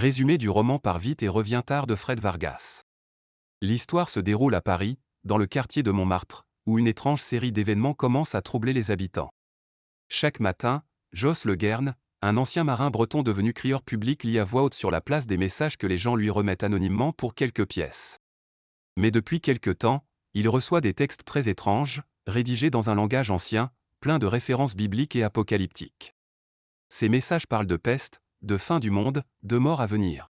Résumé du roman par Vite et revient tard de Fred Vargas. L'histoire se déroule à Paris, dans le quartier de Montmartre, où une étrange série d'événements commence à troubler les habitants. Chaque matin, Joss Le Guern, un ancien marin breton devenu crieur public, lit à voix haute sur la place des messages que les gens lui remettent anonymement pour quelques pièces. Mais depuis quelque temps, il reçoit des textes très étranges, rédigés dans un langage ancien, plein de références bibliques et apocalyptiques. Ces messages parlent de peste, de fin du monde, de mort à venir.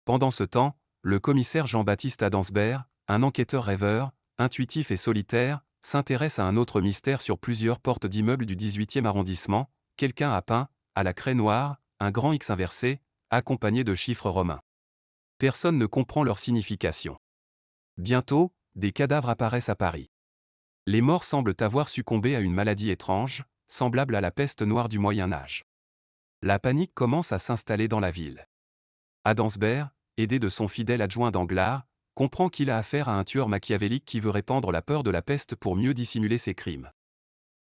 Pendant ce temps, le commissaire Jean-Baptiste Adamsberg, un enquêteur rêveur, intuitif et solitaire, s'intéresse à un autre mystère sur plusieurs portes d'immeubles du 18e arrondissement. Quelqu'un a peint, à la craie noire, un grand X inversé, accompagné de chiffres romains. Personne ne comprend leur signification. Bientôt, des cadavres apparaissent à Paris. Les morts semblent avoir succombé à une maladie étrange, semblable à la peste noire du Moyen Âge. La panique commence à s'installer dans la ville. Adamsberg, aidé de son fidèle adjoint Danglars, comprend qu'il a affaire à un tueur machiavélique qui veut répandre la peur de la peste pour mieux dissimuler ses crimes.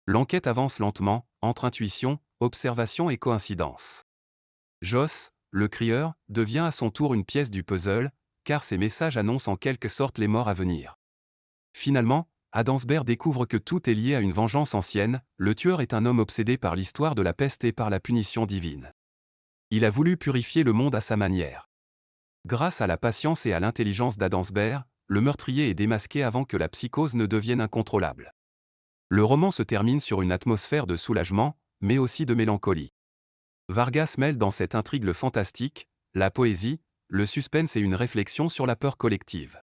L'enquête avance lentement, entre intuition, observation et coïncidence. Joss, le crieur, devient à son tour une pièce du puzzle, car ses messages annoncent en quelque sorte les morts à venir. Finalement, Adamsberg découvre que tout est lié à une vengeance ancienne. Le tueur est un homme obsédé par l'histoire de la peste et par la punition divine. Il a voulu purifier le monde à sa manière. Grâce à la patience et à l'intelligence d'Adamsberg, le meurtrier est démasqué avant que la psychose ne devienne incontrôlable. Le roman se termine sur une atmosphère de soulagement, mais aussi de mélancolie. Vargas mêle dans cette intrigue le fantastique, la poésie, le suspense et une réflexion sur la peur collective.